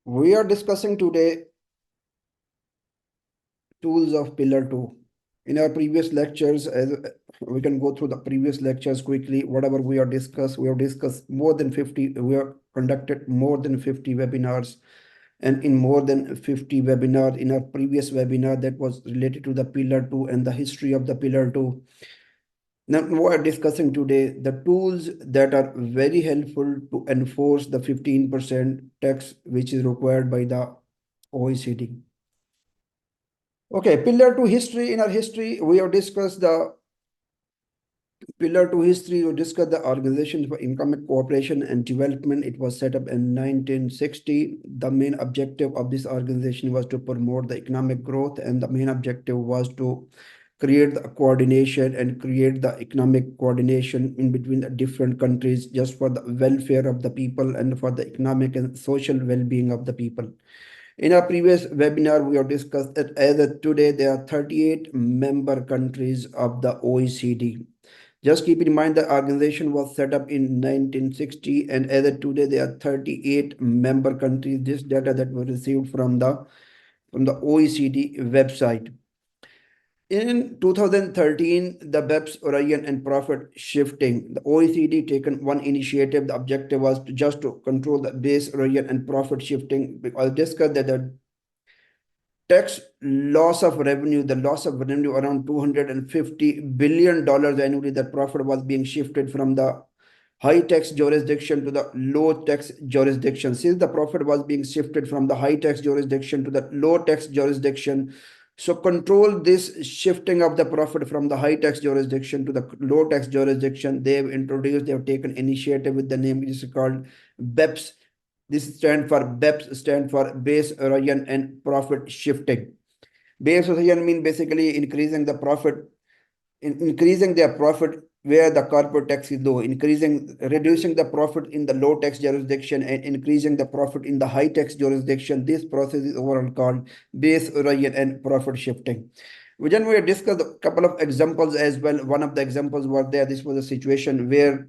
We are discussing today tools of Pillar 2. In our previous lectures, as we can go through the previous lectures quickly, whatever we have discussed more than 50, we have conducted more than 50 webinars, and in more than 50 webinars in our previous webinar that was related to the Pillar 2 and the history of the Pillar 2. Now, we are discussing today the tools that are very helpful to enforce the 15% tax which is required by the OECD. Okay, Pillar 2 history. In our history, we have discussed the Pillar 2 history. We discussed the Organization for Economic Cooperation and Development. It was set up in 1960. The main objective of this organization was to promote the economic growth, and the main objective was to create the coordination and create the economic coordination in between the different countries just for the welfare of the people and for the economic and social well-being of the people. In our previous webinar, we have discussed that as of today, there are 38 member countries of the OECD. Just keep in mind the organization was set up in 1960, and as of today, there are 38 member countries. This data that was received from the OECD website. In 2013, the BEPS erosion and profit shifting, the OECD taken one initiative. The objective was to control the base erosion and profit shifting. I'll discuss that the tax loss of revenue, around $250 billion annually, that profit was being shifted from the high tax jurisdiction to the low tax jurisdiction. Since the profit was being shifted from the high tax jurisdiction to the low tax jurisdiction, so control this shifting of the profit from the high tax jurisdiction to the low tax jurisdiction. They have taken initiative with the name, which is called BEPS. This stand for BEPS, stand for base erosion and profit shifting. Base erosion means basically increasing the profit, increasing their profit where the corporate tax is low, reducing the profit in the low tax jurisdiction and increasing the profit in the high tax jurisdiction. This process is overall called base erosion and profit shifting. We discussed a couple of examples as well. One of the examples was there. This was a situation where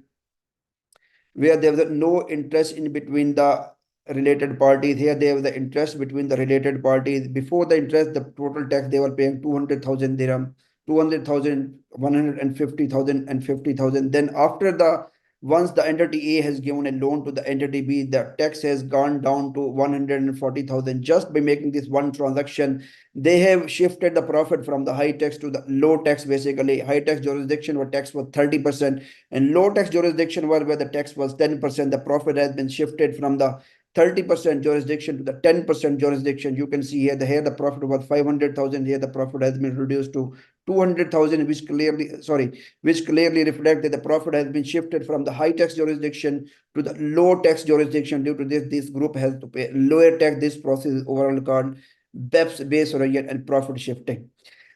there was no interest in between the related parties. Here they have the interest between the related parties. Before the interest, the total tax they were paying 200,000 dirham, 200,000, 150,000 and 50,000. Then after once the entity A has given a loan to the entity B, the tax has gone down to 140,000. Just by making this one transaction, they have shifted the profit from the high tax to the low tax. Basically, high tax jurisdiction where tax was 30%, and low tax jurisdiction where the tax was 10%. The profit has been shifted from the 30% jurisdiction to the 10% jurisdiction. You can see here the profit was 500,000. Here the profit has been reduced to 200,000, which clearly reflect that the profit has been shifted from the high tax jurisdiction to the low tax jurisdiction. Due to this group has to pay lower tax. This process is overall called BEPS, base erosion and profit shifting.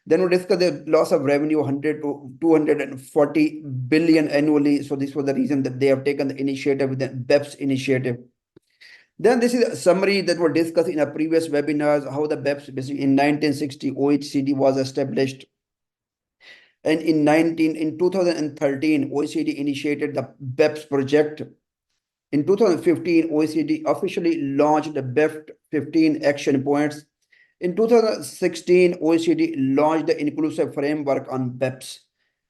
Then we discuss the loss of revenue, 100 to 240 billion annually. So this was the reason that they have taken the initiative with the BEPS initiative. Then this is a summary that were discussed in our previous webinars, how the BEPS basically in 1960 OECD was established. And in 2013, OECD initiated the BEPS project. In 2015, OECD officially launched the BEPS 15 action points. In 2016, OECD launched the inclusive framework on BEPS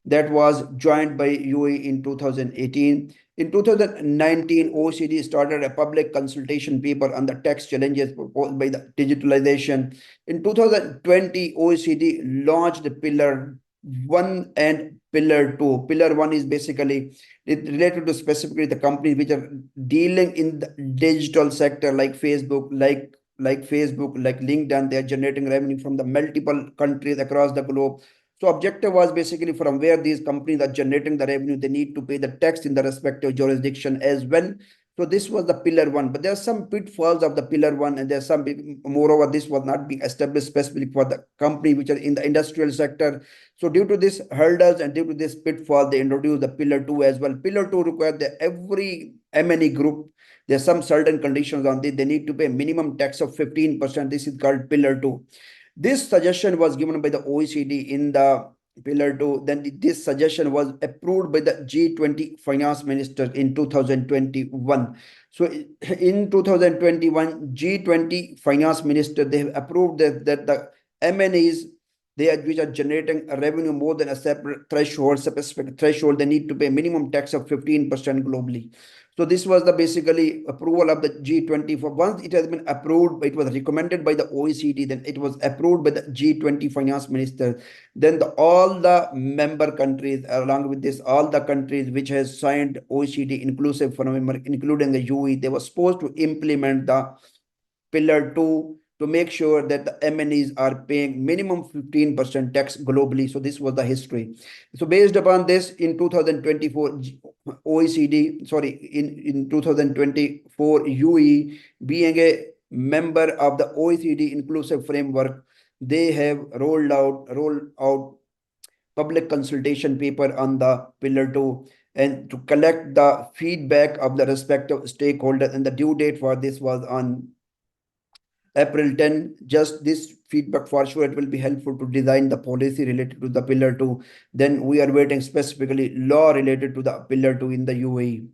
that was joined by UAE in 2018. In 2019, OECD started a public consultation paper on the tax challenges posed by the digitalization. In 2020, OECD launched the Pillar 1 and Pillar 2. Pillar 1 is basically related to specifically the companies which are dealing in the digital sector, like Facebook, like LinkedIn. They are generating revenue from the multiple countries across the globe. So objective was basically from where these companies are generating the revenue, they need to pay the tax in the respective jurisdiction as well. So this was the Pillar 1, but there are some pitfalls of the Pillar 1, and there's some, moreover, this was not being established specifically for the company which are in the industrial sector. So due to this hurdles and due to this pitfall, they introduced the Pillar 2 as well. Pillar 2 required that every M&E group, there's some certain conditions on this. They need to pay minimum tax of 15%. This is called Pillar 2. This suggestion was given by the OECD in the Pillar 2, then this suggestion was approved by the G20 finance ministers in 2021. So in 2021, G20 finance minister, they have approved that the M&Es, which are generating a revenue more than a separate threshold, specific threshold, they need to pay minimum tax of 15% globally. So this was the basically approval of the G20. For once it has been approved, it was recommended by the OECD, then it was approved by the G20 finance minister. Then all the member countries, along with this, all the countries which has signed OECD inclusive framework, including the UAE, they were supposed to implement the Pillar 2 to make sure that the MNEs are paying minimum 15% tax globally. So this was the history. So based upon this, in 2024, OECD, sorry, in 2024, UAE, being a member of the OECD inclusive framework, they have rolled out public consultation paper on the Pillar 2 and to collect the feedback of the respective stakeholders. And the due date for this was on April 10. Just this feedback, for sure it will be helpful to design the policy related to the Pillar 2. Then we are waiting specifically law related to the Pillar 2 in the UAE.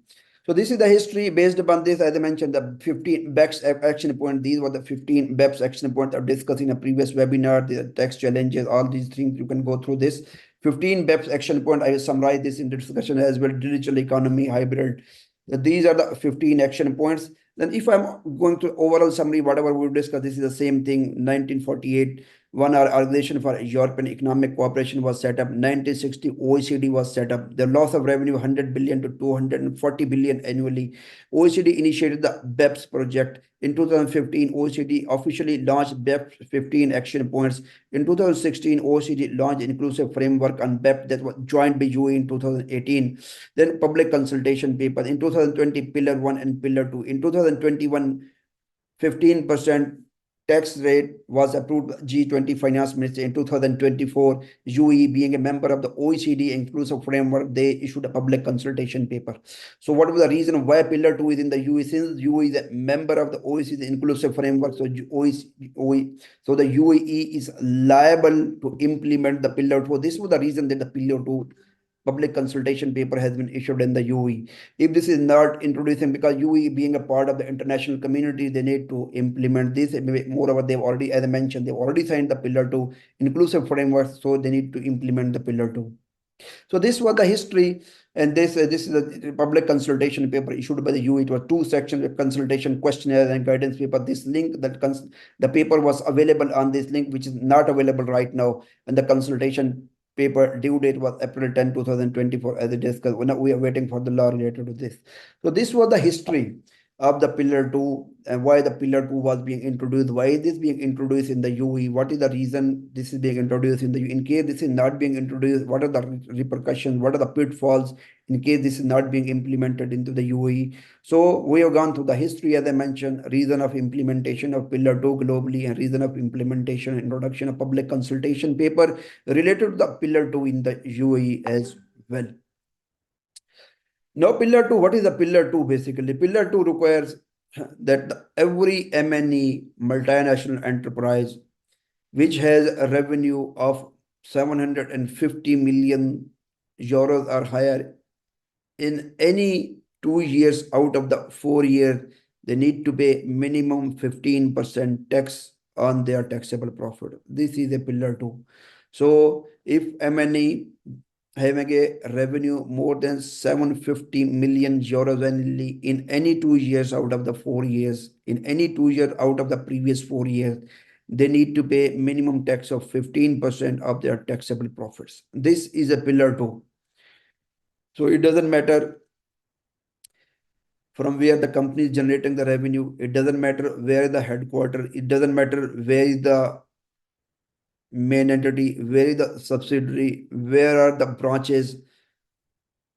So this is the history. Based upon this, as I mentioned, the 15 BEPS action point. These were the 15 BEPS action points I've discussed in a previous webinar. The tax challenges, all these things, you can go through this. 15 BEPS action point. I will summarize this in the discussion as well. Digital economy, hybrid. These are the 15 action points. Then if I'm going to overall summary, whatever we discussed, this is the same thing. 1948, one Organization for European Economic Cooperation was set up. 1960, OECD was set up. The loss of revenue 100 billion to 240 billion annually. OECD initiated the BEPS project. In 2015, OECD officially launched BEPS 15 action points. In 2016, OECD launched inclusive framework on BEPS that was joined by UAE in 2018. Then public consultation paper. In 2020, Pillar 1 and Pillar 2. In 2021, 15% tax rate was approved by G20 finance minister. In 2024, UAE, being a member of the OECD inclusive framework, they issued a public consultation paper. So what was the reason why Pillar 2 is in the UAE? Since UAE is a member of the OECD inclusive framework, so so the UAE is liable to implement the Pillar 2. This was the reason that the Pillar 2 public consultation paper has been issued in the UAE. If this is not introducing, because UAE being a part of the international community, they need to implement this. Moreover, they've already, as I mentioned, they've already signed the Pillar 2 inclusive framework, so they need to implement the Pillar 2. So this was the history, and this is a public consultation paper issued by the UAE. It was 2 sections of consultation questionnaire and guidance paper. This link, the paper was available on this link, which is not available right now, and the consultation paper due date was April 10, 2024, as I discussed. We are waiting for the law related to this. So this was the history of the Pillar 2 and why the Pillar 2 was being introduced. Why is this being introduced in the UAE? What is the reason this is being introduced in the UAE? In case this is not being introduced, what are the repercussions? What are the pitfalls in case this is not being implemented into the UAE? So we have gone through the history, as I mentioned, reason of implementation of Pillar 2 globally, and reason of implementation and introduction of public consultation paper related to the Pillar 2 in the UAE as well. Now, Pillar 2, what is the Pillar 2 basically? Pillar 2 requires that every MNE multinational enterprise which has a revenue of 750 million euros or higher in any 2 years out of the 4 years, they need to pay minimum 15% tax on their taxable profit. This is a Pillar 2. So if MNE having a revenue more than 750 million euros annually in any 2 years out of the 4 years, in any 2 years out of the previous 4 years, they need to pay minimum tax of 15% of their taxable profits. This is a Pillar 2. So it doesn't matter from where the company is generating the revenue. It doesn't matter where the headquarters, it doesn't matter where is the main entity, where is the subsidiary, where are the branches.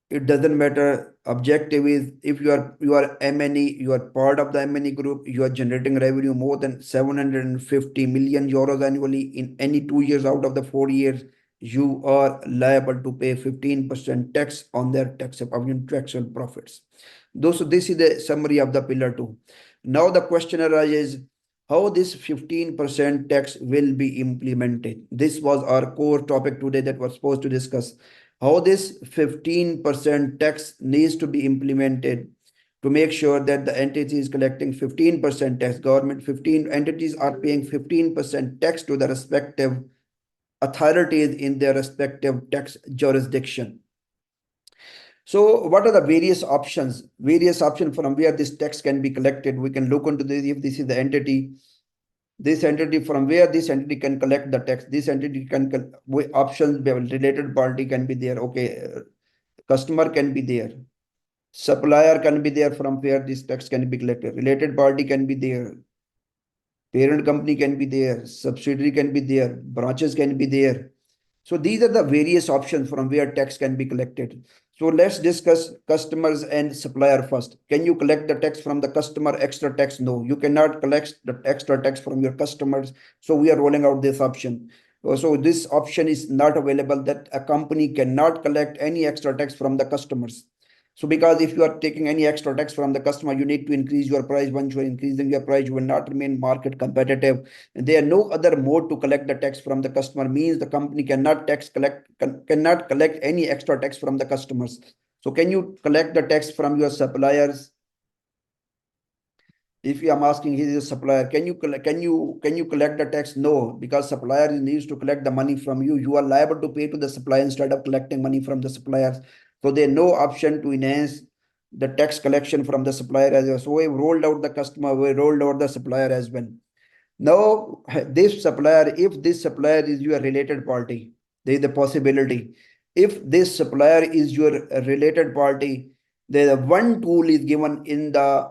It doesn't matter. Objective is if you are MNE, you are part of the MNE group, you are generating revenue more than 750 million euros annually in any 2 years out of the 4 years, you are liable to pay 15% tax on their taxable profits. This is the summary of the Pillar 2. Now the question arises, how this 15% tax will be implemented. This was our core topic today that we're supposed to discuss. How this 15% tax needs to be implemented to make sure that the entity is collecting 15% tax. Government 15 entities are paying 15% tax to the respective authorities in their respective tax jurisdiction. So what are the various options? Various options from where this tax can be collected. We can look into this if this is the entity. This entity from where this entity can collect the tax. This entity can options related party can be there. Okay, customer can be there. Supplier can be there from where this tax can be collected. Related party can be there. Parent company can be there. Subsidiary can be there. Branches can be there. So these are the various options from where tax can be collected. So let's discuss customers and supplier first. Can you collect the tax from the customer extra tax? No, you cannot collect the extra tax from your customers. So we are rolling out this option. So this option is not available, that a company cannot collect any extra tax from the customers. So because if you are taking any extra tax from the customer, you need to increase your price. Once you are increasing your price, you will not remain market competitive. And there are no other mode to collect the tax from the customer, means the company cannot cannot collect any extra tax from the customers. So can you collect the tax from your suppliers? If I'm asking, he is a supplier, can you collect the tax? No, because supplier needs to collect the money from you. You are liable to pay to the supplier instead of collecting money from the suppliers. So there no option to enhance the tax collection from the supplier as well. So we rolled out the customer, we rolled out the supplier as well. Now, this supplier, if this supplier is your related party, there is a possibility. If this supplier is your related party, there is one tool is given in the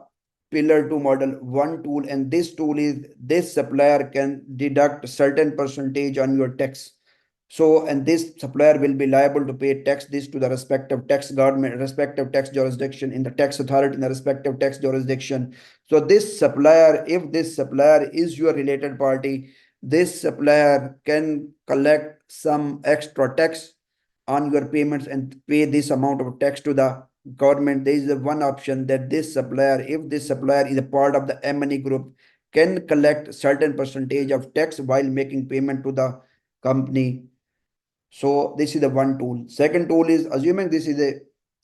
pillar 2 model, one tool, and this tool is this supplier can deduct certain percentage on your tax. So, and this supplier will be liable to pay tax this to the respective tax government, respective tax jurisdiction, in the tax authority in the respective tax jurisdiction. So this supplier, if this supplier is your related party, this supplier can collect some extra tax on your payments and pay this amount of tax to the government. There is one option that this supplier, if this supplier is a part of the M&E group, can collect certain percentage of tax while making payment to the company. So this is the one tool. Second tool is, assuming this is a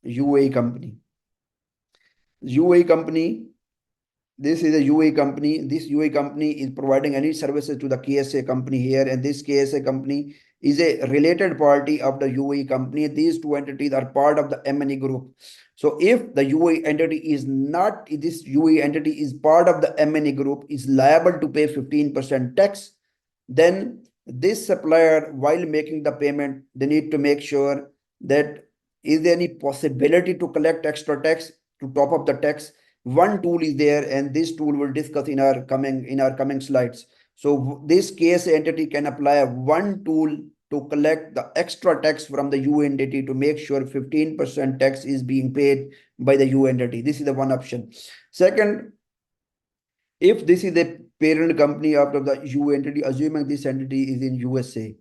UAE company. UAE company, this is a UAE company. This UAE company is providing any services to the KSA company here, and this KSA company is a related party of the UAE company. These two entities are part of the M&E group. So if the UAE entity is not, this UAE entity is part of the M&E group, is liable to pay 15% tax, then this supplier, while making the payment, they need to make sure that is there any possibility to collect extra tax to top up the tax. One tool is there, and this tool we'll discuss in our coming slides. So this case entity can apply one tool to collect the extra tax from the U entity to make sure 15% tax is being paid by the U entity. This is the one option. Second, if this is the parent company of the U entity, assuming this entity is in USA.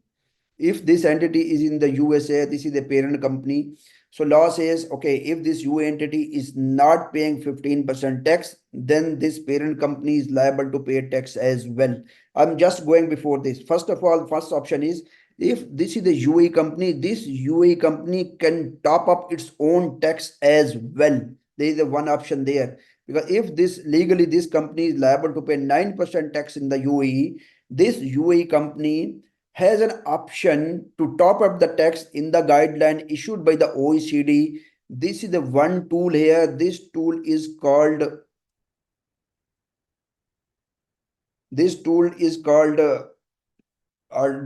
If this entity is in the USA, this is the parent company. So law says, okay, if this U entity is not paying 15% tax, then this parent company is liable to pay tax as well. I'm just going before this. First of all, first option is, if this is the UAE company, this UAE company can top up its own tax as well. There is a one option there. Because if this legally this company is liable to pay 9% tax in the UAE, this UAE company has an option to top up the tax in the guideline issued by the OECD. This is the one tool here. This tool is called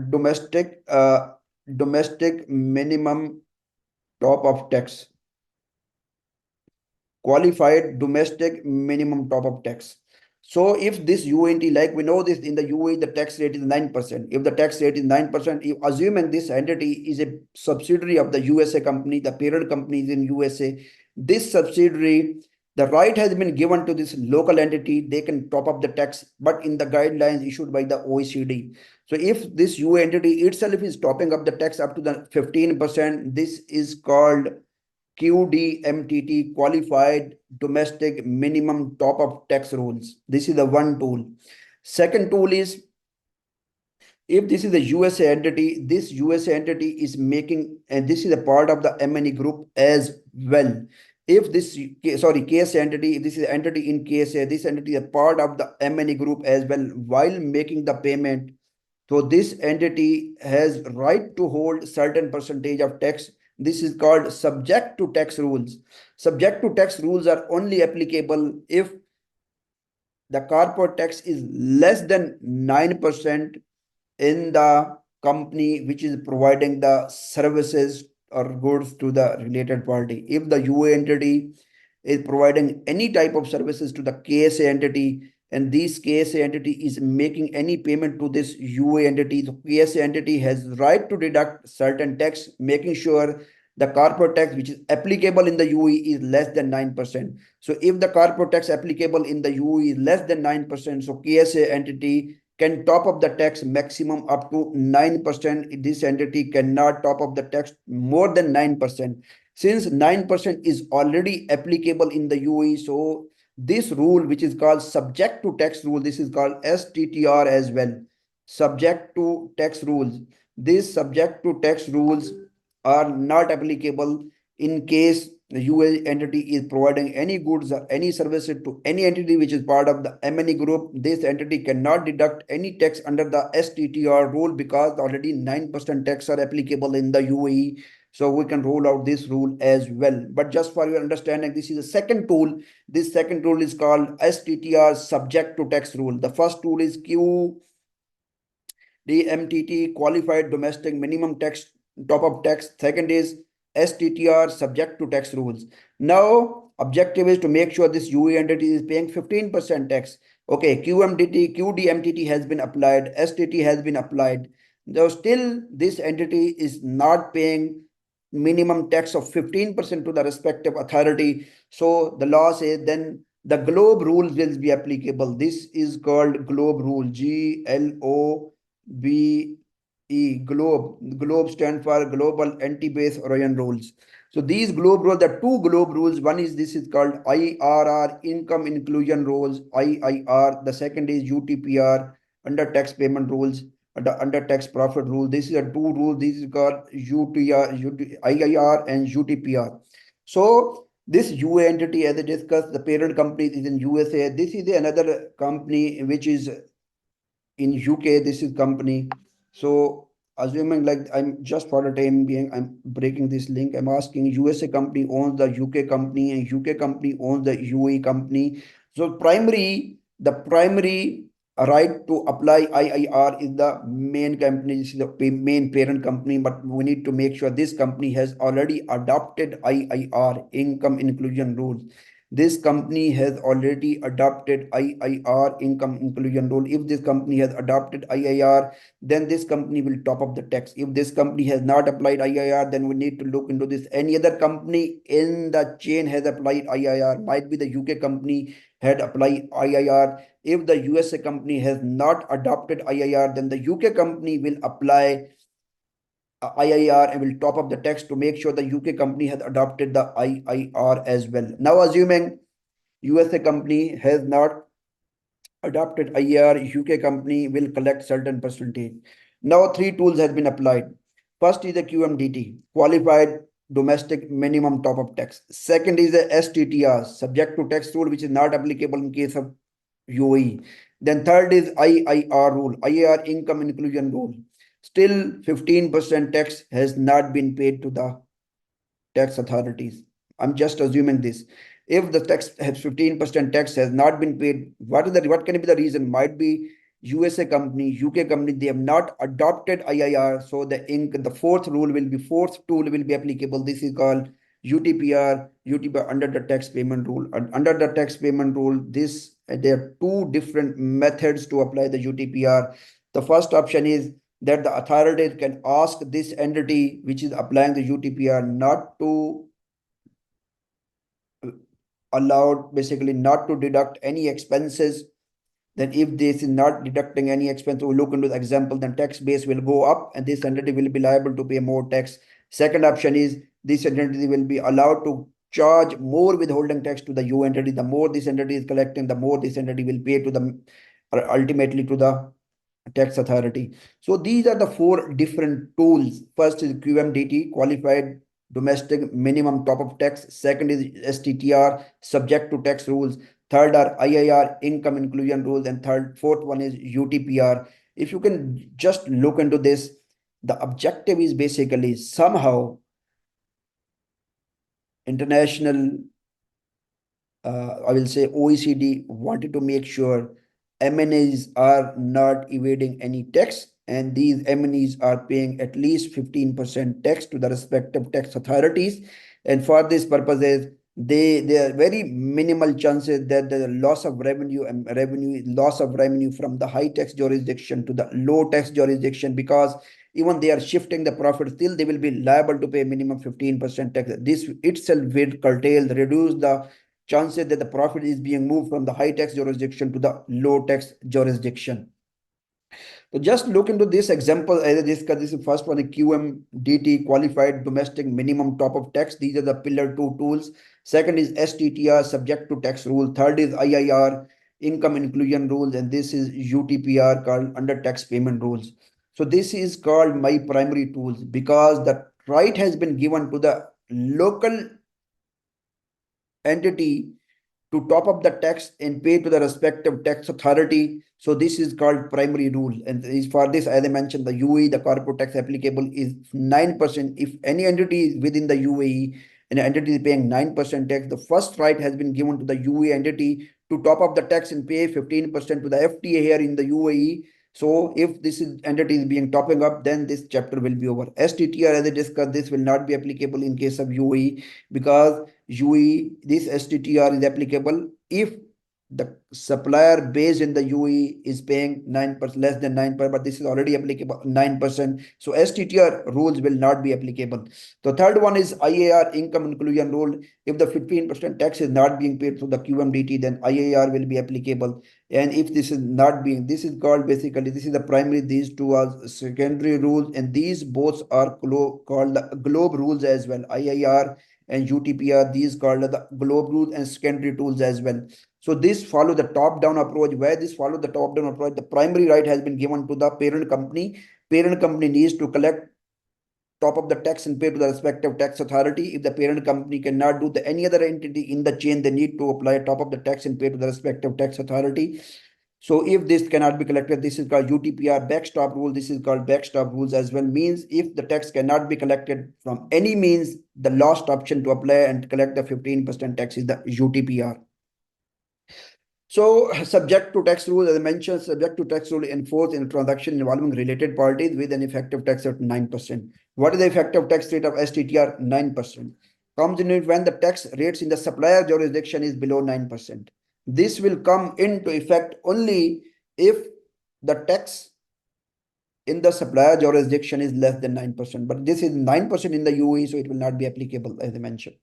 domestic minimum top of tax, qualified domestic minimum top of tax. So if this UNT, like we know this in the UAE, the tax rate is 9%. If the tax rate is 9%, if assuming this entity is a subsidiary of the USA company, the parent company is in USA, this subsidiary, the right has been given to this local entity, they can top up the tax, but in the guidelines issued by the OECD. So if this UAE entity itself is topping up the tax up to the 15%, this is called QDMTT, qualified domestic minimum top up tax rules. This is the one tool. Second tool is, if this is a USA entity, this USA entity is making, and this is a part of the M&E group as well. If this, sorry, KSA entity, if this is entity in KSA, this entity is a part of the M&E group as well while making the payment. So this entity has right to hold certain percentage of tax. This is called subject to tax rules. Subject to tax rules are only applicable if the corporate tax is less than 9% in the company which is providing the services or goods to the related party. If the UA entity is providing any type of services to the KSA entity, and this KSA entity is making any payment to this UA entity, the KSA entity has right to deduct certain tax, making sure the corporate tax which is applicable in the UAE is less than 9%. So if the corporate tax applicable in the UAE is less than 9%, so KSA entity can top up the tax maximum up to 9%. This entity cannot top up the tax more than 9%. Since 9% is already applicable in the UAE, so this rule, which is called subject to tax rule, this is called STTR as well. Subject to tax rules. These subject to tax rules are not applicable in case the UA entity is providing any goods or any services to any entity which is part of the M&E group. This entity cannot deduct any tax under the STTR rule because already 9% tax are applicable in the UAE. So we can roll out this rule as well. But just for your understanding, this is a second tool. This second tool is called STTR subject to tax rule. The first tool is QDMTT, qualified domestic minimum tax top up tax. Second is STTR subject to tax rules. Now, objective is to make sure this UE entity is paying 15% tax. Okay, QDMTT has been applied, STT has been applied. Though still this entity is not paying minimum tax of 15% to the respective authority. So the law says then the GloBE rules will be applicable. This is called GloBE rule, GLOBE, GloBE. GloBE stands for Global Anti-Base Erosion rules. So these GloBE rules, the two GloBE rules, one is this is called IIR, Income Inclusion Rules, IIR. The second is UTPR, Undertaxed Payment Rules, the Undertaxed Profit Rule. This is a two rules. This is called IIR and UTPR. So this UA entity, as I discussed, the parent company is in USA. This is another company which is in UK. This is company. So assuming like I'm just for the time being, I'm breaking this link. I'm asking USA company owns the UK company and UK company owns the UAE company. So the primary right to apply IIR is the main company, this is the main parent company, but we need to make sure this company has already adopted IIR, income inclusion rules. This company has already adopted IIR, income inclusion rule. If this company has adopted IIR, then this company will top up the tax. If this company has not applied IIR, then we need to look into this. Any other company in the chain has applied IIR. Might be the UK company had applied IIR. If the USA company has not adopted IIR, then the UK company will apply IIR and will top up the tax to make sure the UK company has adopted the IIR as well. Now, assuming USA company has not adopted IIR, UK company will collect certain percentage. Now, three tools have been applied. First is the QMDT, qualified domestic minimum top up tax. Second is the STTR, subject to tax rule, which is not applicable in case of UAE. Then third is IIR rule, IIR income inclusion rule. Still 15% tax has not been paid to the tax authorities. I'm just assuming this. If the tax has 15% tax has not been paid, what can be the reason? Might be USA company, UK company, they have not adopted IIR. So the fourth tool will be applicable. This is called UTPR under the tax payment rule. Under the tax payment rule, there are two different methods to apply the UTPR. The first option is that the authorities can ask this entity which is applying the UTPR not to allowed, basically not to deduct any expenses. Then if this is not deducting any expense, we look into the example, then tax base will go up and this entity will be liable to pay more tax. Second option is this entity will be allowed to charge more withholding tax to the U entity. The more this entity is collecting, the more this entity will pay to the ultimately to the tax authority. So these are the four different tools. First is QMDT, qualified domestic minimum top of tax. Second is STTR, subject to tax rules. Third are IIR, income inclusion rules. And fourth one is UTPR. If you can just look into this, the objective is basically somehow international, I will say OECD wanted to make sure MNEs are not evading any tax, and these MNEs are paying at least 15% tax to the respective tax authorities. And for this purposes, there are very minimal chances that the loss of revenue and loss of revenue from the high tax jurisdiction to the low tax jurisdiction, because even they are shifting the profit, still they will be liable to pay minimum 15% tax. This itself will curtail, reduce the chances that the profit is being moved from the high tax jurisdiction to the low tax jurisdiction. So just look into this example as I discussed. This is first one, QMDT, qualified domestic minimum top of tax. These are the pillar 2 tools. Second is STTR, subject to tax rule. Third is IIR, income inclusion rules. And this is UTPR, called Undertaxed Payment Rules. So this is called my primary tools, because the right has been given to the local entity to top up the tax and pay to the respective tax authority. So this is called primary rule. And for this, as I mentioned, the UAE, the corporate tax applicable is 9%. If any entity is within the UAE and the entity is paying 9% tax, the first right has been given to the UAE entity to top up the tax and pay 15% to the FTA here in the UAE. So if this entity is being topping up, then this chapter will be over. STTR, as I discussed, this will not be applicable in case of UAE, because UAE, this STTR is applicable if the supplier based in the UAE is paying 9%, less than 9%, but this is already applicable 9%. So STTR rules will not be applicable. The third one is IIR, income inclusion rule. If the 15% tax is not being paid through the QMDT, then IIR will be applicable. And if this is not being, this is called basically, this is the primary, these two are secondary rules, and these both are called the GloBE rules as well. IIR and UTPR, these called the GloBE rules and secondary tools as well. So this follow the top-down approach. Where this follow the top-down approach, the primary right has been given to the parent company. Parent company needs to collect top of the tax and pay to the respective tax authority. If the parent company cannot do the any other entity in the chain, they need to apply top of the tax and pay to the respective tax authority. So if this cannot be collected, this is called UTPR backstop rule. This is called backstop rules as well. Means if the tax cannot be collected from any means, the last option to apply and collect the 15% tax is the UTPR. So subject to tax rule, as I mentioned, subject to tax rule enforced in a transaction involving related parties with an effective tax rate of 9%. What is the effective tax rate of STTR? 9%. Comes in it when the tax rates in the supplier jurisdiction is below 9%. This will come into effect only if the tax in the supplier jurisdiction is less than 9%. But this is 9% in the UAE, so it will not be applicable, as I mentioned.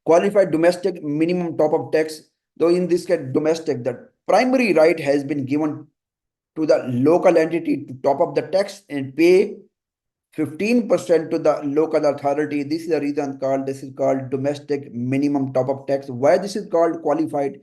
Qualified domestic minimum top of tax, though in this case domestic, the primary right has been given to the local entity to top up the tax and pay 15% to the local authority. This is the reason called, this is called domestic minimum top up tax. Why this is called qualified?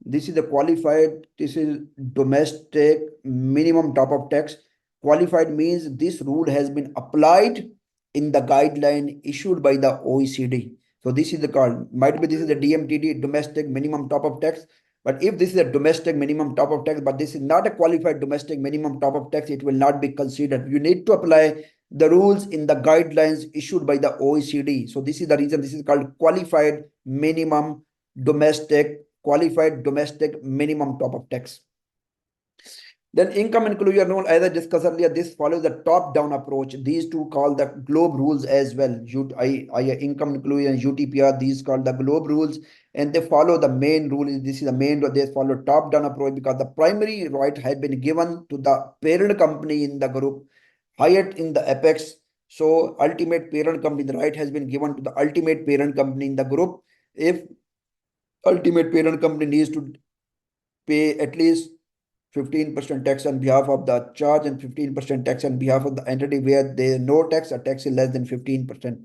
This is the qualified, this is domestic minimum top of tax. Qualified means this rule has been applied in the guideline issued by the OECD. So this is the called, might be this is the DMTT, domestic minimum top of tax. But if this is a domestic minimum top of tax, but this is not a qualified domestic minimum top of tax, it will not be considered. You need to apply the rules in the guidelines issued by the OECD. So this is the reason this is called qualified minimum domestic, qualified domestic minimum top of tax. Then income inclusion rule, as I discussed earlier, this follows the top-down approach. These two called the GloBE rules as well. Income inclusion, UTPR, these called the GloBE rules, and they follow the main rule. This is the main rule. They follow top-down approach because the primary right had been given to the parent company in the group, highest in the apex. So ultimate parent company, the right has been given to the ultimate parent company in the group. If ultimate parent company needs to pay at least 15% tax on behalf of the charge and 15% tax on behalf of the entity where there is no tax or tax is less than 15%.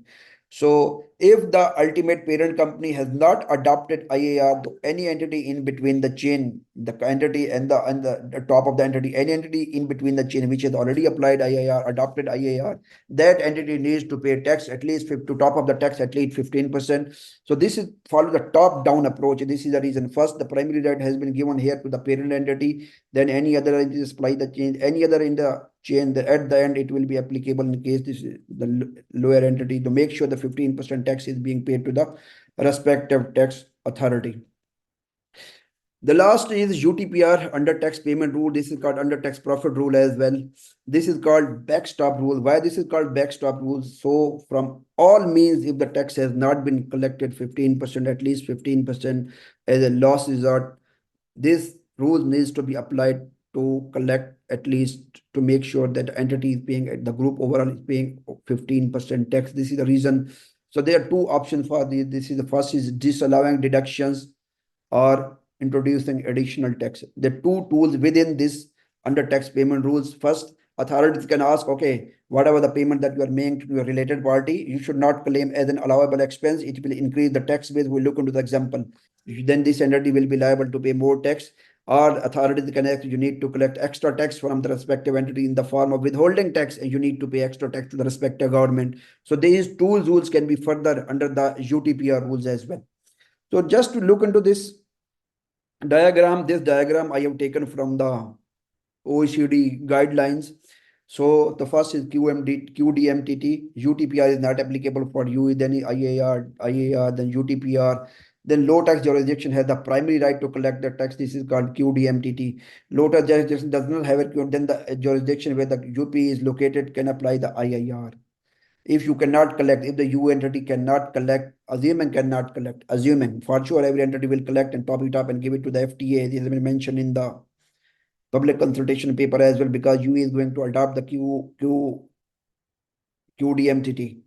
So if the ultimate parent company has not adopted IIR, any entity in between the chain, the entity and the top of the entity, any entity in between the chain which has already applied IIR, adopted IIR, that entity needs to pay tax at least to top of the tax at least 15%. So this is follow the top-down approach. This is the reason. First, the primary right has been given here to the parent entity. Then any other entities apply the chain. Any other in the chain, at the end, it will be applicable in case this is the lower entity, to make sure the 15% tax is being paid to the respective tax authority. The last is UTPR, Undertaxed Payment Rule. This is called Undertaxed Profit Rule as well. This is called backstop rule. Why this is called backstop rule? So from all means, if the tax has not been collected 15%, at least 15% as a last resort, this rule needs to be applied to collect at least, to make sure that the entity is paying, the group overall is paying 15% tax. This is the reason. So there are two options for this. This is the first is disallowing deductions or introducing additional tax. The two tools within this undertaxed payment rules. First, authorities can ask, okay, whatever the payment that you are making to a related party, you should not claim as an allowable expense. It will increase the tax base. We'll look into the example. Then this entity will be liable to pay more tax. Or authorities can ask, you need to collect extra tax from the respective entity in the form of withholding tax, and you need to pay extra tax to the respective government. So these two rules can be further under the UTPR rules as well. So just to look into this diagram, this diagram I have taken from the OECD guidelines. So the first is QDMTT. UTPR is not applicable for UE, then IIR, then UTPR. Then low tax jurisdiction has the primary right to collect the tax. This is called QDMTT. Low tax jurisdiction does not have it. Then the jurisdiction where the UP is located can apply the IIR. If you cannot collect, if the U entity cannot collect, assuming cannot collect, assuming for sure every entity will collect and top it up and give it to the FTA. This has been mentioned in the public consultation paper as well, because UE is going to adopt the QDMTT.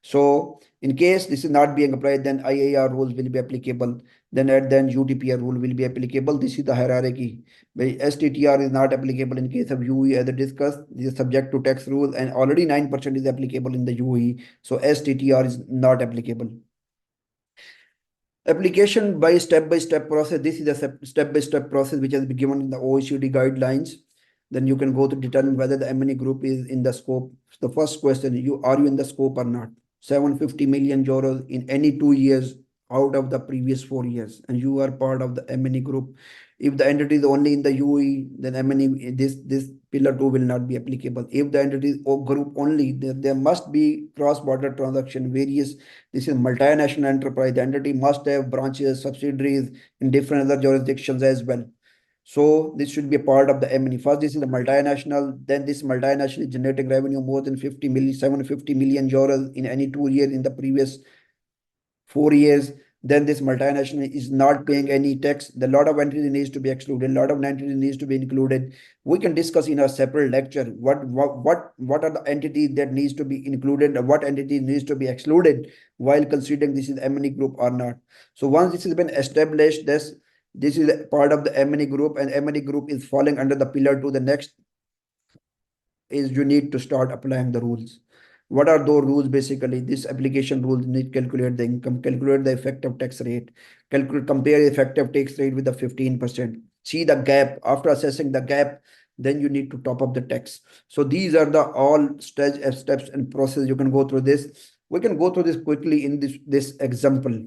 So in case this is not being applied, then IIR rules will be applicable. Then UTPR rule will be applicable. This is the hierarchy. STTR is not applicable in case of UE, as discussed. This is subject to tax rule, and already 9% is applicable in the UE. So STTR is not applicable. Application by step-by-step process. This is a step-by-step process which has been given in the OECD guidelines. Then you can go to determine whether the M&E group is in the scope. The first question, are you in the scope or not? 750 million euros in any 2 years out of the previous 4 years, and you are part of the M&E group. If the entity is only in the UE, then M&E, this pillar 2 will not be applicable. If the entity is group only, there must be cross-border transaction, various. This is multinational enterprise. The entity must have branches, subsidiaries in different other jurisdictions as well. So this should be a part of the M&E. First, this is the multinational. Then this multinational is generating revenue more than 750 million euros in any 2 years in the previous 4 years. Then this multinational is not paying any tax. The lot of entity needs to be excluded. A lot of entity needs to be included. We can discuss in a separate lecture what are the entities that needs to be included and what entity needs to be excluded while considering this is M&E group or not. So once this has been established, this is part of the M&E group, and M&E group is falling under the pillar 2. The next is you need to start applying the rules. What are those rules? Basically, this application rules need to calculate the income, calculate the effective tax rate, compare effective tax rate with the 15%. See the gap. After assessing the gap, then you need to top up the tax. So these are the all steps and process. You can go through this. We can go through this quickly in this example.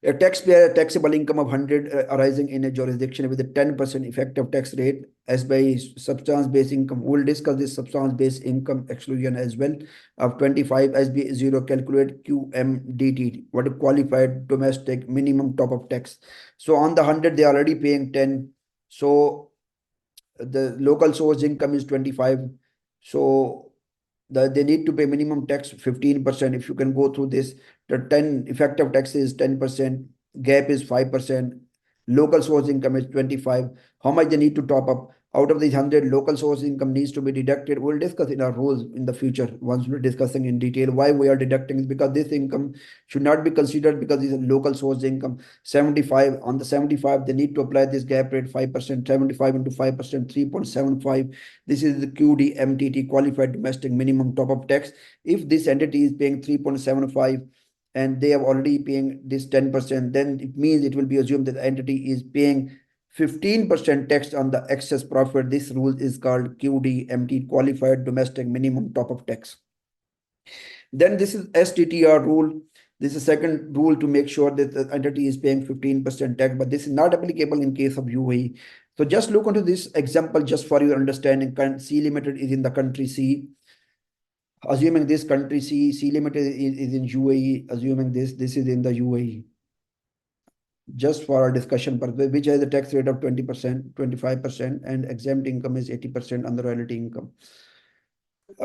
A taxpayer taxable income of 100 arising in a jurisdiction with a 10% effective tax rate as by substance-based income. We'll discuss this substance-based income exclusion as well. Of 25 SB0, calculate QMDT, what is qualified domestic minimum top-up tax. So on the 100, they are already paying 10. So the local source income is 25. So they need to pay minimum tax 15%. If you can go through this, the 10 effective tax is 10%, gap is 5%, local source income is 25. How much they need to top up? Out of these 100, local source income needs to be deducted. We'll discuss in our rules in the future once we're discussing in detail why we are deducting is because this income should not be considered because it's a local source income. 75 on the 75, they need to apply this gap rate 5%, 75 into 5%, 3.75. This is the QDMTT, qualified domestic minimum top-up tax. If this entity is paying 3.75 and they have already paying this 10%, then it means it will be assumed that the entity is paying 15% tax on the excess profit. This rule is called QDMT, qualified domestic minimum top-up tax. Then this is STTR rule. This is second rule to make sure that the entity is paying 15% tax, but this is not applicable in case of UAE. So just look into this example just for your understanding. C Limited is in the country C. Assuming this country C Limited is in UAE, assuming this is in the UAE. Just for our discussion purpose, which has a tax rate of 20%, 25%, and exempt income is 80% on the royalty income.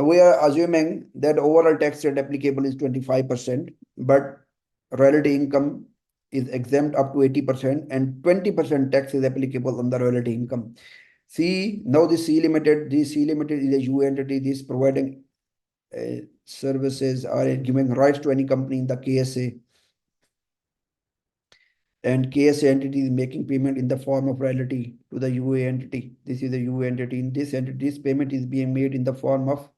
We are assuming that overall tax rate applicable is 25%, but royalty income is exempt up to 80% and 20% tax is applicable on the royalty income. See, now this C Limited is a UAE entity. This providing services or giving rights to any company in the KSA. And KSA entity is making payment in the form of royalty to the UAE entity. This is the UAE entity. In this entity, this payment is being made in the form of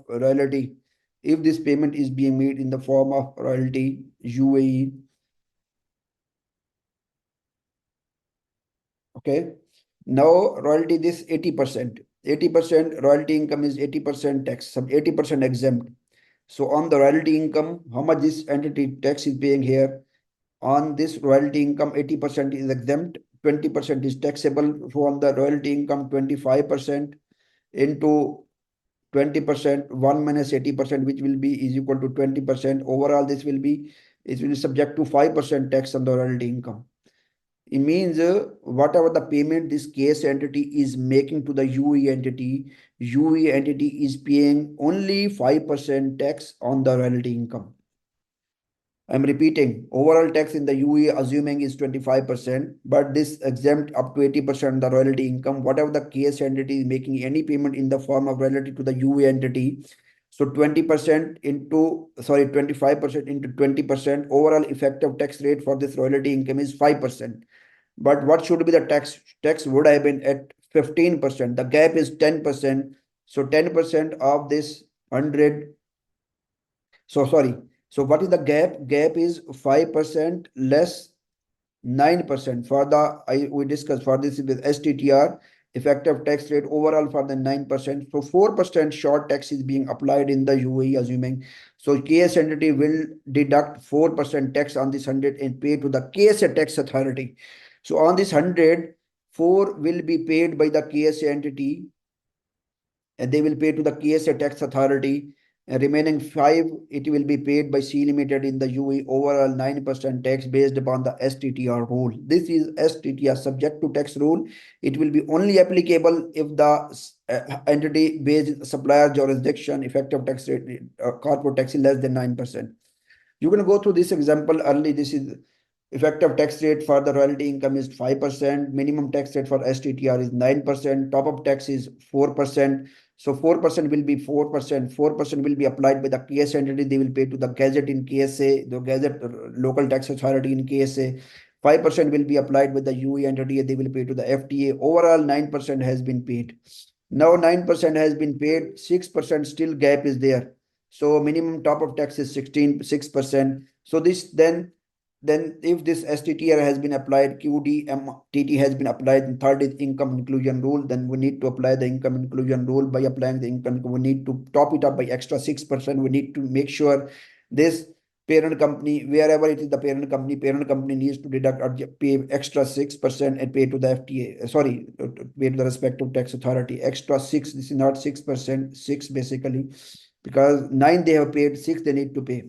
royalty. If this payment is being made in the form of royalty, UAE, okay. Now royalty, this 80%. 80% royalty income is 80% tax, some 80% exempt. So on the royalty income, how much this entity tax is paying here? On this royalty income, 80% is exempt, 20% is taxable. So on the royalty income, 25% into 20%, 1 minus 80%, which will be is equal to 20%. Overall, it will be subject to 5% tax on the royalty income. It means whatever the payment this case entity is making to the UAE entity is paying only 5% tax on the royalty income. I'm repeating, overall tax in the UAE assuming is 25%, but this exempt up to 80% the royalty income. Whatever the case entity is making any payment in the form of royalty to the UAE entity. So 20% into, 25% into 20%, overall effective tax rate for this royalty income is 5%. But what should be the tax? Tax would have been at 15%. The gap is 10%. So 10% of this 100. So sorry. So what is the gap? Gap is 5% less 9% for the we discussed for this with STTR effective tax rate overall for the 9%. So 4% short tax is being applied in the UAE assuming. So KS entity will deduct 4% tax on this 100 and pay to the KSA tax authority. So on this 100, 4 will be paid by the KSA entity and they will pay to the KSA tax authority. And remaining 5, it will be paid by C Limited in the UAE overall 9% tax based upon the STTR rule. This is STTR subject to tax rule. It will be only applicable if the entity based supplier jurisdiction effective tax rate corporate tax is less than 9%. You can go through this example early. This is effective tax rate for the royalty income is 5%. Minimum tax rate for STTR is 9%. Top-up tax is 4%. So 4% will be 4%. 4% will be applied by the KSA entity. They will pay to the Gazette in KSA, the Gazette local tax authority in KSA. 5% will be applied with the UAE entity. They will pay to the FTA. Overall, 9% has been paid. Now 9% has been paid. 6% still gap is there. So minimum top-up tax is 6%. So this then if this STTR has been applied, QDMTT has been applied, and third is income inclusion rule, then we need to apply the income inclusion rule. By applying the income, we need to top it up by extra 6%. We need to make sure this parent company, wherever it is the parent company needs to deduct or pay extra 6% and pay to the FTA, pay to the respective tax authority. Extra 6, this is not 6%, 6 basically, because 9 they have paid, 6 they need to pay.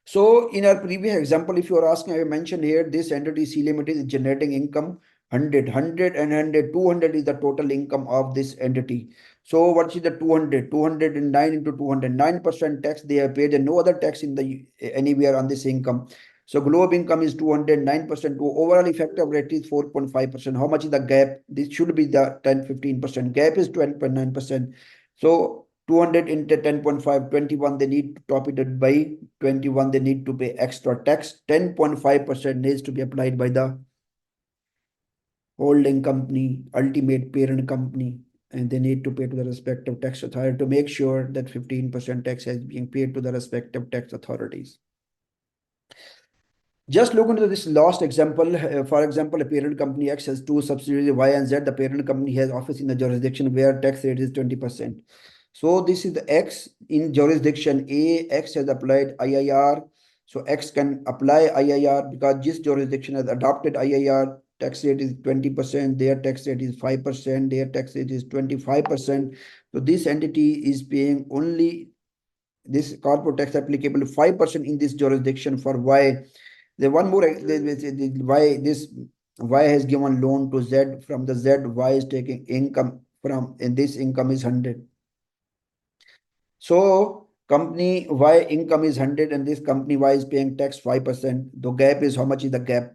So in our previous example, if you are asking, I mentioned here, this entity C Limited is generating income 100 and 100, 200 is the total income of this entity. So what is the 200? 209 into 200, 9% tax they have paid and no other tax in the anywhere on this income. So GloBE income is 209%. Overall effective rate is 4.5%. How much is the gap? This should be the 10-15%. Gap is 12.9%. So 200 into 10.5, 21, they need to top it by 21, they need to pay extra tax. 10.5% needs to be applied by the holding company, ultimate parent company, and they need to pay to the respective tax authority to make sure that 15% tax is being paid to the respective tax authorities. Just look into this last example. For example, a parent company X has two subsidiaries Y and Z. The parent company has office in the jurisdiction where tax rate is 20%. So this is the X in jurisdiction A. X has applied IIR. So X can apply IIR because this jurisdiction has adopted IIR. Tax rate is 20%. Their tax rate is 5%. Their tax rate is 25%. So this entity is paying only this corporate tax applicable 5% in this jurisdiction for Y. The one more why this Y has given loan to Z from the Z, Y is taking income from, and this income is 100. So company Y income is 100 and this company Y is paying tax 5%. The gap is, how much is the gap?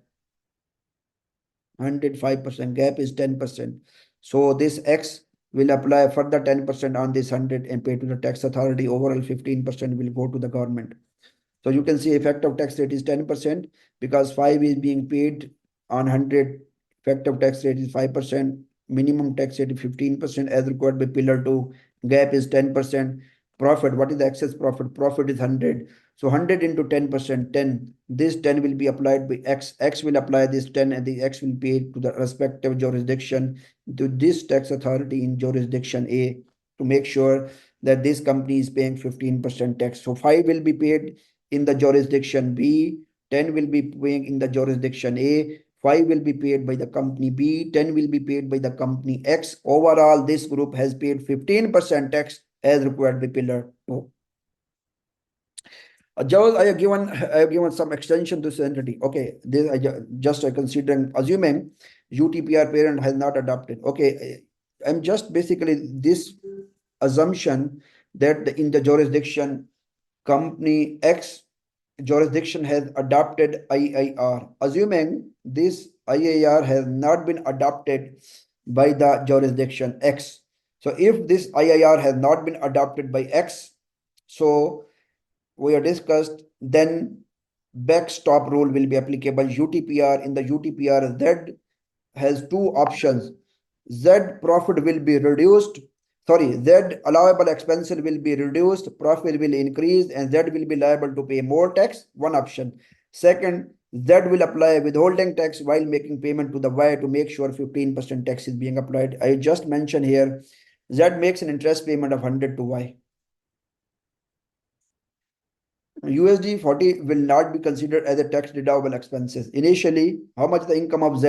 105%. Gap is 10%. So this X will apply further 10% on this 100 and pay to the tax authority. Overall 15% will go to the government. So you can see effective tax rate is 10% because 5 is being paid on 100. Effective tax rate is 5%. Minimum tax rate is 15% as required by Pillar 2. Gap is 10%. Profit, what is the excess profit? Profit is 100. So 100 into 10%, 10. This 10 will be applied by X. X will apply this 10 and the X will pay to the respective jurisdiction to this tax authority in jurisdiction A to make sure that this company is paying 15% tax. So 5 will be paid in the jurisdiction B, 10 will be paying in the jurisdiction A, 5 will be paid by the company B, 10 will be paid by the company X. Overall, this group has paid 15% tax as required by Pillar 2. I have given some extension to this entity. Okay, this I considering assuming UTPR parent has not adopted. Okay, I'm just basically this assumption that in the jurisdiction company X jurisdiction has adopted IIR. Assuming this IIR has not been adopted by the jurisdiction X. So if this IIR has not been adopted by X, so we have discussed, then backstop rule will be applicable. UTPR, in the UTPR, Z has two options. Z profit will be reduced. Sorry, Z allowable expenses will be reduced, profit will increase, and Z will be liable to pay more tax. One option. Second, Z will apply withholding tax while making payment to the Y to make sure 15% tax is being applied. I just mentioned here, Z makes an interest payment of 100 to Y. USD 40 will not be considered as a tax deductible expenses. Initially, how much the income of Z?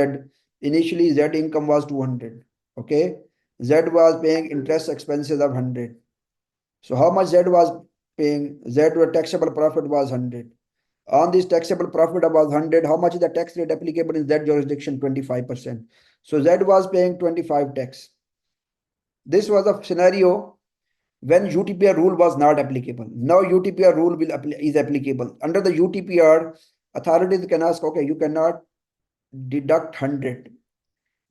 Initially, Z income was 200. Okay. Z was paying interest expenses of 100. So how much Z was paying? Z taxable profit was 100. On this taxable profit of 100, how much is the tax rate applicable in Z jurisdiction? 25%. So Z was paying 25 tax. This was a scenario when UTPR rule was not applicable. Now UTPR rule is applicable. Under the UTPR, authorities can ask, okay, you cannot deduct 100.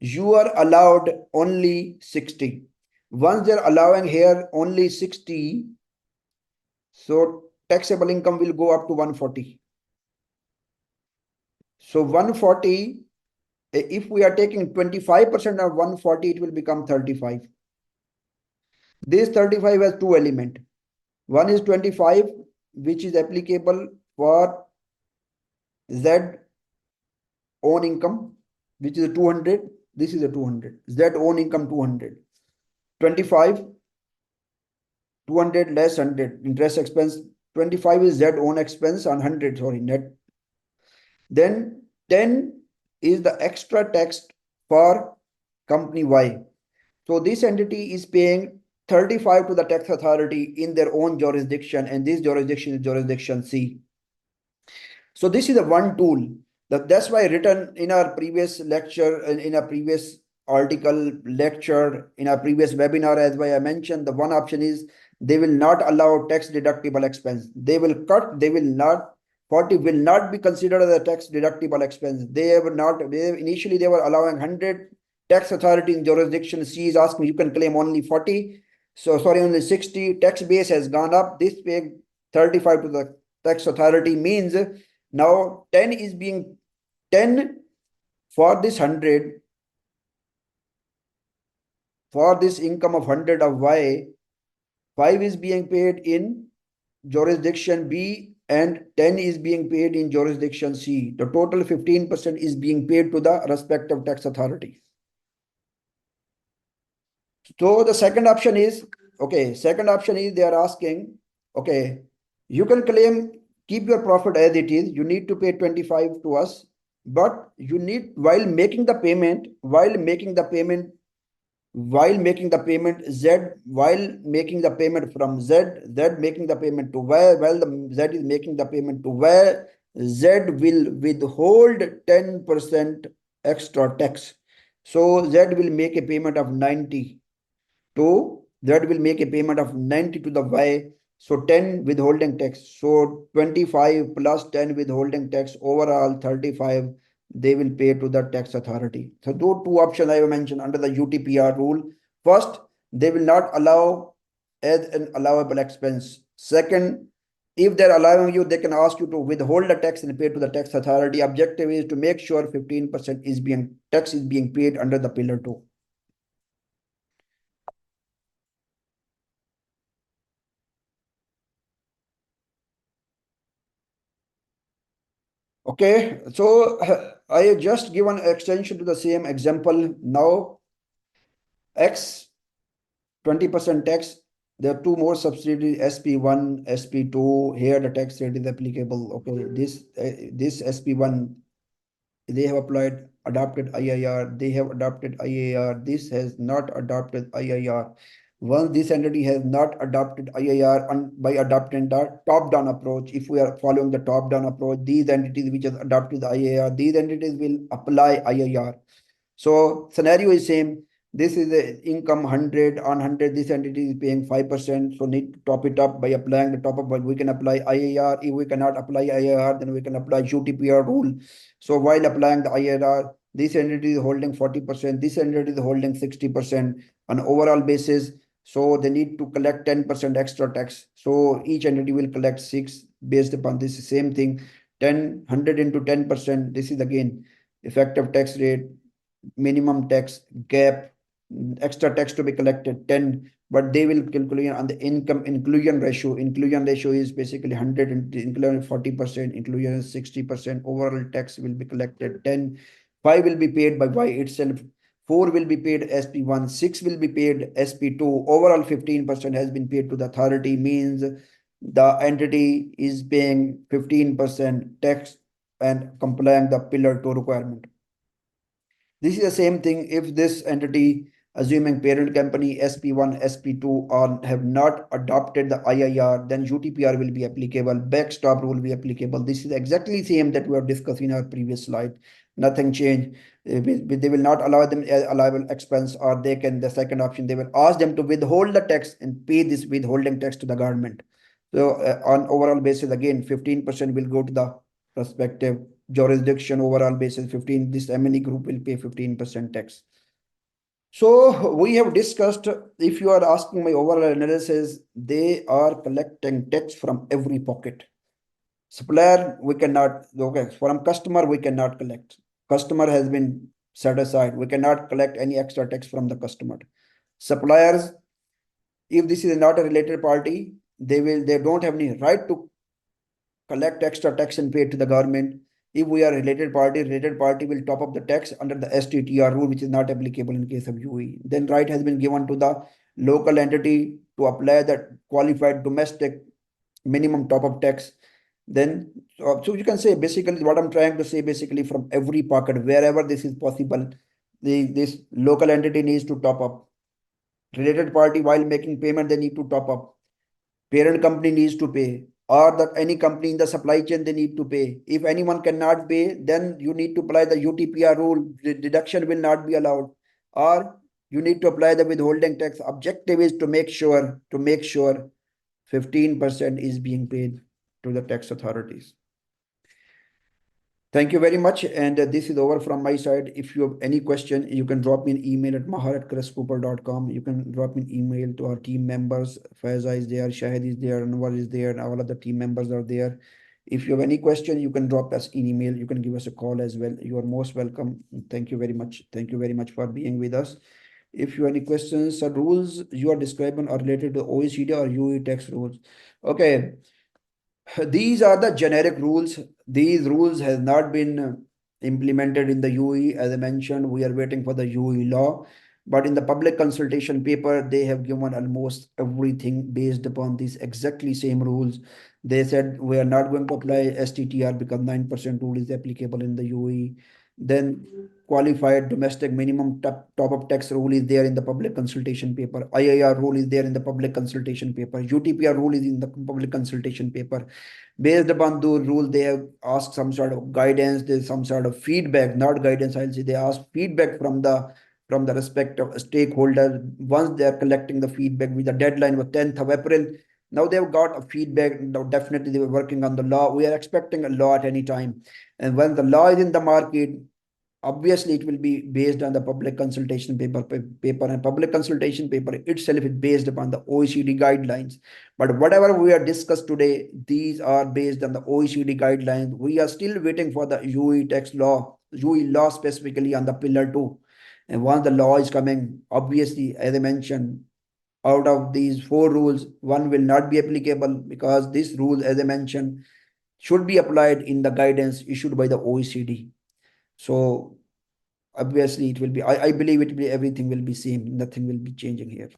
You are allowed only 60. Once they're allowing here only 60, so taxable income will go up to 140. So 140, if we are taking 25% of 140, it will become 35. This 35 has two elements. One is 25, which is applicable for Z own income, which is a 200. This is a 200. Z own income 200. 25, 200 less 100. Interest expense. 25 is Z own expense on 100, sorry, net. Then 10 is the extra tax for company Y. So this entity is paying 35 to the tax authority in their own jurisdiction, and this jurisdiction is jurisdiction C. So this is the one tool. That's why written in our previous lecture, in a previous article, lecture, in our previous webinar, as I mentioned, the one option is they will not allow tax deductible expense. They will cut, they will not 40 will not be considered as a tax deductible expense. Initially they were allowing 100. Tax authority in jurisdiction C is asking you can claim only 40. So sorry, only 60. Tax base has gone up. This paying 35 to the tax authority means now 10 is being 10 for this 100. For this income of 100 of Y, 5 is being paid in jurisdiction B and 10 is being paid in jurisdiction C. The total 15% is being paid to the respective tax authority. So the second option is, okay, second option is they are asking, okay, you can claim, keep your profit as it is. You need to pay 25 to us, but you need, while making the payment, Z, while making the payment from Z making the payment to Y, while the Z is making the payment to Y, Z will withhold 10% extra tax. So Z will make a payment of 90 to Z will make a payment of 90 to the Y. So 10 withholding tax. So 25 plus 10 withholding tax, overall 35 they will pay to the tax authority. So those two options I have mentioned under the UTPR rule. First, they will not allow as an allowable expense. Second, if they're allowing you, they can ask you to withhold the tax and pay to the tax authority. Objective is to make sure 15% tax is being paid under the Pillar 2. Okay, so I have just given extension to the same example. Now, X 20% tax. There are two more subsidiaries, SP1, SP2. Here the tax rate is applicable. Okay, this SP1, they have adopted IIR. They have adopted IIR. This has not adopted IIR. Once this entity has not adopted IIR by adopting the top-down approach, if we are following the top-down approach, these entities which have adopted the IIR, these entities will apply IIR. So scenario is same. This is the income 100 on 100. This entity is paying 5%. So need to top it up by applying the top up. But we can apply IIR. If we cannot apply IIR, then we can apply UTPR rule. So while applying the IIR, this entity is holding 40%. This entity is holding 60% on overall basis. So they need to collect 10% extra tax. So each entity will collect 6 based upon this same thing. 100 into 10%. This is again effective tax rate, minimum tax, gap, extra tax to be collected 10, but they will calculate on the income inclusion ratio. Inclusion ratio is basically 100, inclusion 40%, inclusion is 60%. Overall tax will be collected 10. 5 will be paid by Y itself. 4 will be paid SP1. 6 will be paid SP2. Overall 15% has been paid to the authority, means the entity is paying 15% tax and complying the Pillar 2 requirement. This is the same thing if this entity, assuming parent company SP1, SP2 have not adopted the IIR, then UTPR will be applicable, backstop rule will be applicable. This is exactly same that we have discussed in our previous slide. Nothing changed. They will not allow them allowable expense, or they can, the second option, they will ask them to withhold the tax and pay this withholding tax to the government. So on overall basis, again, 15% will go to the respective jurisdiction. Overall basis 15, this M&E group will pay 15% tax. So we have discussed, if you are asking my overall analysis, they are collecting tax from every pocket. Supplier, we cannot, okay, from customer, we cannot collect. Customer has been set aside. We cannot collect any extra tax from the customer. Suppliers, if this is not a related party, they don't have any right to collect extra tax and pay it to the government. If we are a related party will top up the tax under the STTR rule, which is not applicable in case of UAE. Then right has been given to the local entity to apply the qualified domestic minimum top-up tax. Then, so you can say basically what I'm trying to say, basically from every pocket, wherever this is possible, this local entity needs to top up. Related party, while making payment, they need to top up. Parent company needs to pay, or that any company in the supply chain, they need to pay. If anyone cannot pay, then you need to apply the UTPR rule. The deduction will not be allowed, or you need to apply the withholding tax. Objective is to make sure 15% is being paid to the tax authorities. Thank you very much. And this is over from my side. If you have any question, you can drop me an email at mahar@crestcooper.com. You can drop me an email to our team members. Faiza is there, Shahid is there, Anwar is there, and all of the team members are there. If you have any question, you can drop us an email. You can give us a call as well. You are most welcome. Thank you very much. Thank you very much for being with us. If you have any questions or rules you are describing are related to OECD or UE tax rules. Okay. These are the generic rules. These rules has not been implemented in the UE. As I mentioned, we are waiting for the UE law. But in the public consultation paper, they have given almost everything based upon these exactly same rules. They said we are not going to apply STTR because 9% rule is applicable in the UE. Then qualified domestic minimum top-up tax rule is there in the public consultation paper. IIR rule is there in the public consultation paper. UTPR rule is in the public consultation paper. Based upon the rule, they have asked some sort of guidance, there's some sort of feedback, not guidance, I'll say they ask feedback from the respective stakeholder. Once they are collecting the feedback with the deadline was 10th of April. Now they've got a feedback. Now definitely they were working on the law. We are expecting a law at any time. And when the law is in the market, obviously it will be based on the public consultation paper, and public consultation paper itself is based upon the OECD guidelines. But whatever we are discussed today, these are based on the OECD guidelines. We are still waiting for the UE tax law, UE law specifically on the pillar 2. And once the law is coming, obviously, as I mentioned, out of these 4 rules, one will not be applicable because this rule, as I mentioned, should be applied in the guidance issued by the OECD. So obviously it will be, I believe it will be, everything will be same, nothing will be changing here.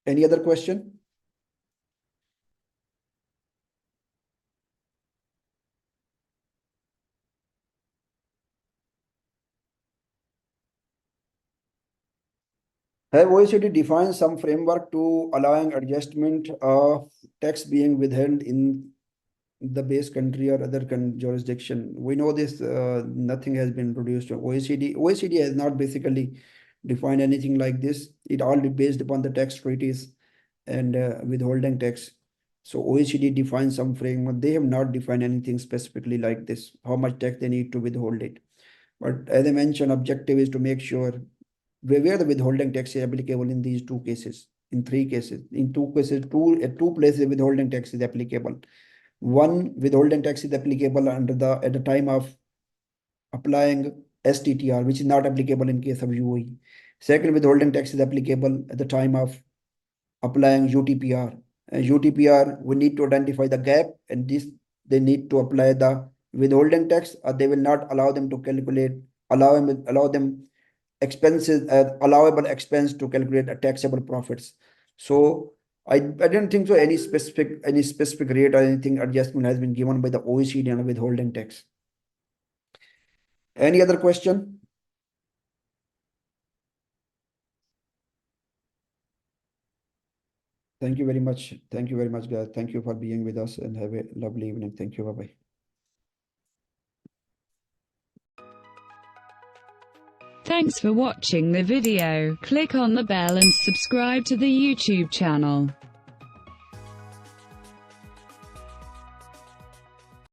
Any other question? Have OECD defined some framework to allowing adjustment of tax being withheld in the base country or other jurisdiction? We know this, nothing has been produced from OECD. OECD has not basically defined anything like this. It all is based upon the tax treaties and withholding tax. So OECD defines some framework. They have not defined anything specifically like this, how much tax they need to withhold it. But as I mentioned, objective is to make sure where the withholding tax is applicable in these 2 cases, in 3 cases. In 2 cases, at 2 places withholding tax is applicable. One, withholding tax is applicable at the time of applying STTR, which is not applicable in case of UAE. Second, withholding tax is applicable at the time of applying UTPR. UTPR, we need to identify the gap, and this they need to apply the withholding tax, or they will not allow them to calculate, allow them expenses, allowable expense to calculate a taxable profits. So I don't think so any specific rate or anything adjustment has been given by the OECD on withholding tax. Any other question? Thank you very much. Thank you very much, guys. Thank you for being with us and have a lovely evening. Thank you. Bye-bye. Thanks for watching the video. Click on the bell and subscribe to the YouTube channel.